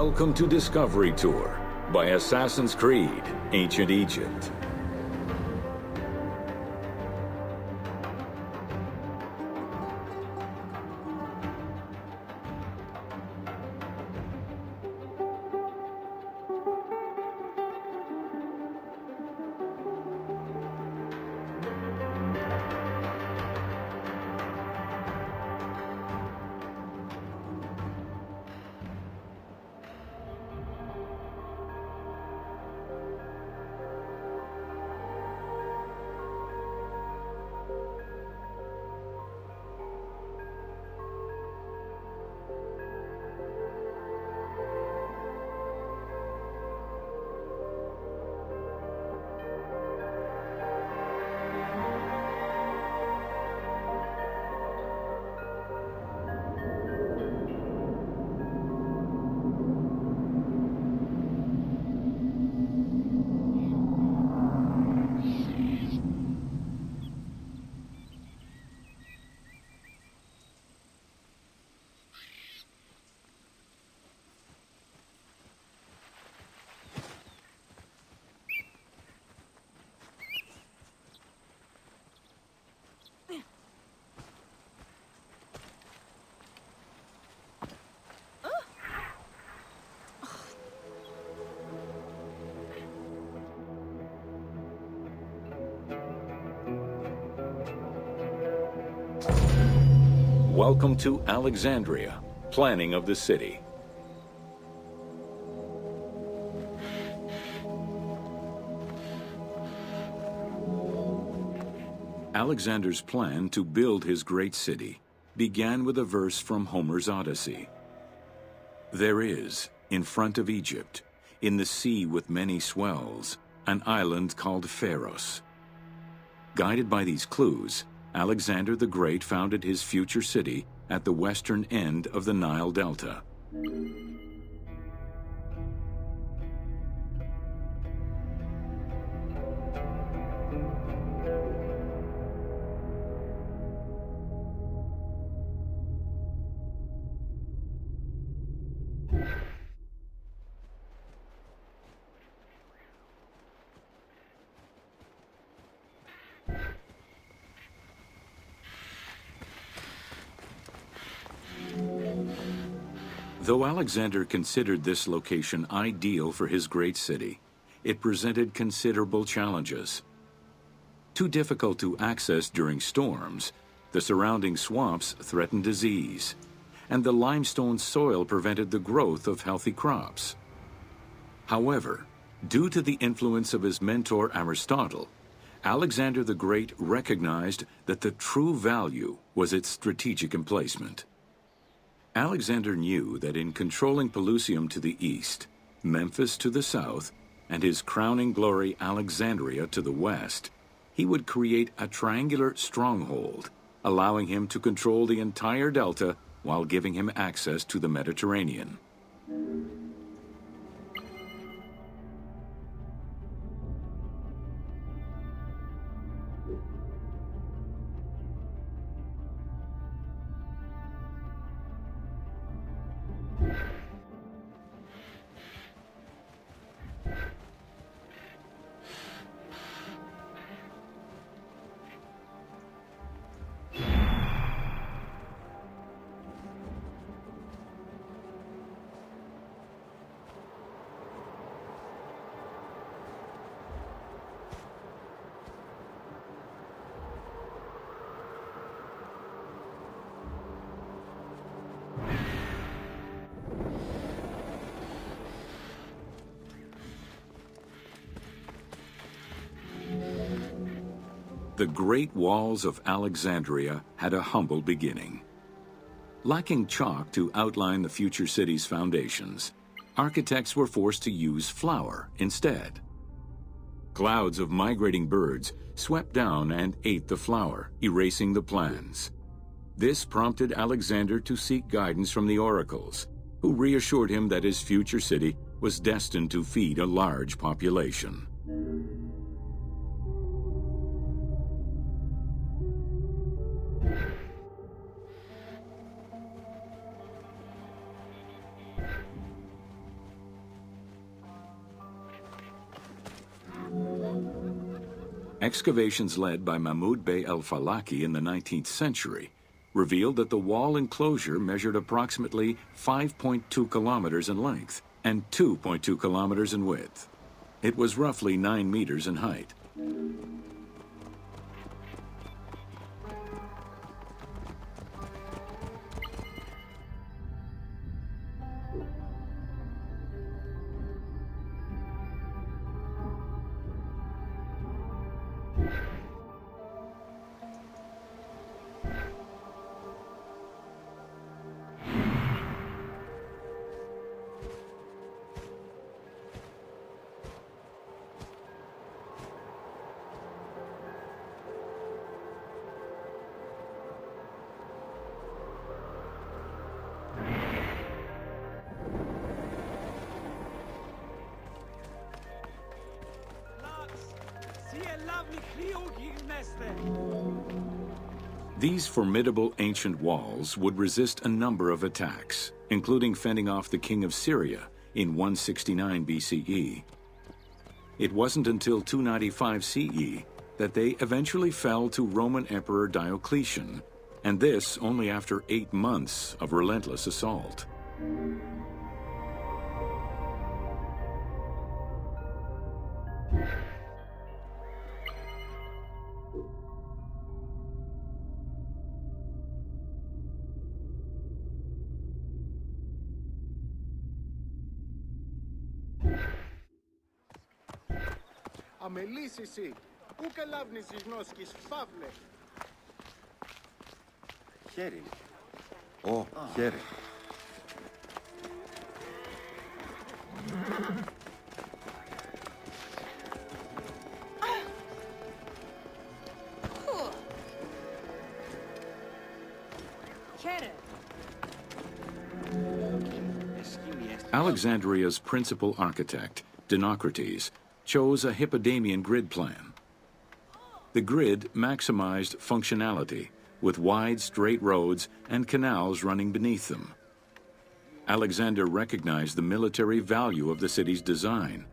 Welcome to Discovery Tour by Assassin's Creed, Ancient Egypt. Welcome to Alexandria, planning of the city. Alexander's plan to build his great city began with a verse from Homer's Odyssey. There is, in front of Egypt, in the sea with many swells, an island called Pharos. Guided by these clues, Alexander the Great founded his future city at the western end of the Nile Delta. Though Alexander considered this location ideal for his great city, it presented considerable challenges. Too difficult to access during storms, the surrounding swamps threatened disease, and the limestone soil prevented the growth of healthy crops. However, due to the influence of his mentor Aristotle, Alexander the Great recognized that the true value was its strategic emplacement. Alexander knew that in controlling Pelusium to the east, Memphis to the south, and his crowning glory Alexandria to the west, he would create a triangular stronghold, allowing him to control the entire delta while giving him access to the Mediterranean. The great walls of Alexandria had a humble beginning. Lacking chalk to outline the future city's foundations, architects were forced to use flour instead. Clouds of migrating birds swept down and ate the flour, erasing the plans. This prompted Alexander to seek guidance from the oracles, who reassured him that his future city was destined to feed a large population. Excavations led by Mahmud Bey el-Falaki in the 19th century revealed that the wall enclosure measured approximately 5.2 kilometers in length and 2.2 kilometers in width. It was roughly 9 meters in height. These formidable ancient walls would resist a number of attacks, including fending off the king of Syria in 169 BCE. It wasn't until 295 CE that they eventually fell to Roman Emperor Diocletian, and this only after 8 months of relentless assault. Αμελήσισι, πού καλάβνεις εις νόσκης, φαύλε. Χέρι. Ω, χέρι. Alexandria's principal architect, Dinocrates, chose a Hippodamian grid plan. The grid maximized functionality, with wide, straight roads and canals running beneath them. Alexander recognized the military value of the city's design.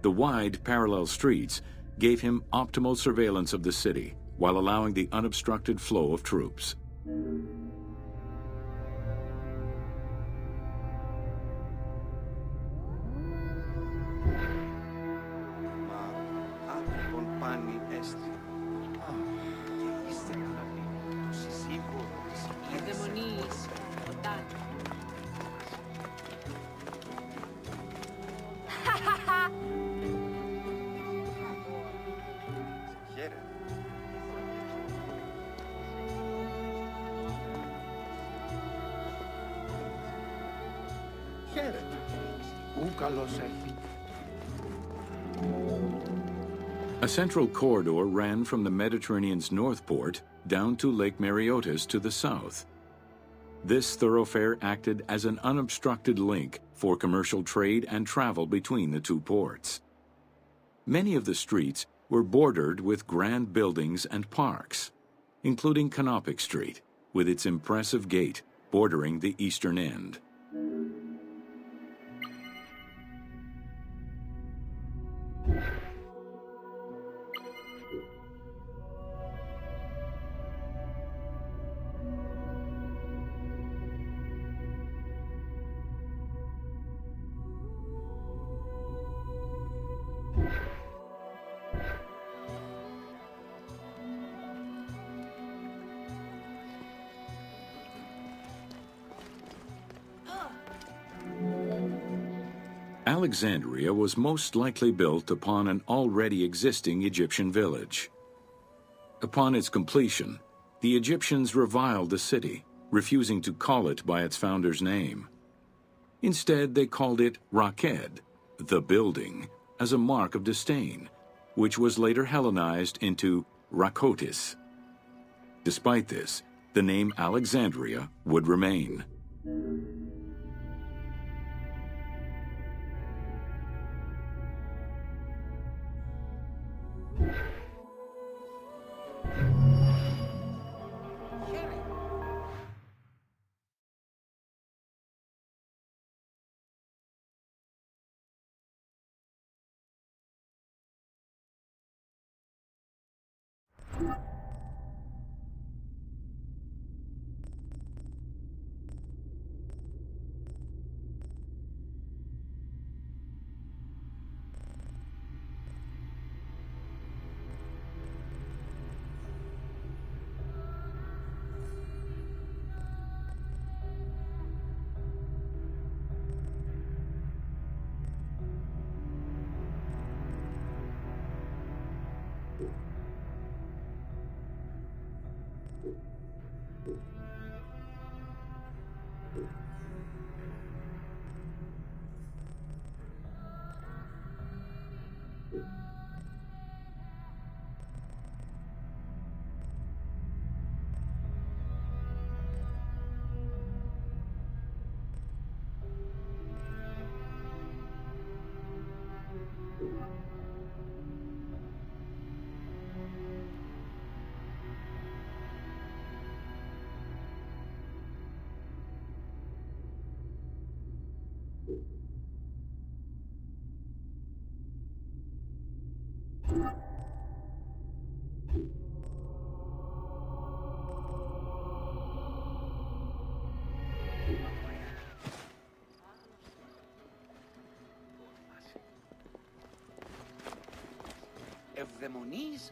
The wide, parallel streets gave him optimal surveillance of the city, while allowing the unobstructed flow of troops. A central corridor ran from the Mediterranean's north port down to Lake Mareotis to the south. This thoroughfare acted as an unobstructed link for commercial trade and travel between the two ports. Many of the streets were bordered with grand buildings and parks, including Canopic Street, with its impressive gate bordering the eastern end. Alexandria was most likely built upon an already existing Egyptian village. Upon its completion, the Egyptians reviled the city, refusing to call it by its founder's name. Instead, they called it Raked, the building, as a mark of disdain, which was later Hellenized into Rakotis. Despite this, the name Alexandria would remain. Ευδαιμονείς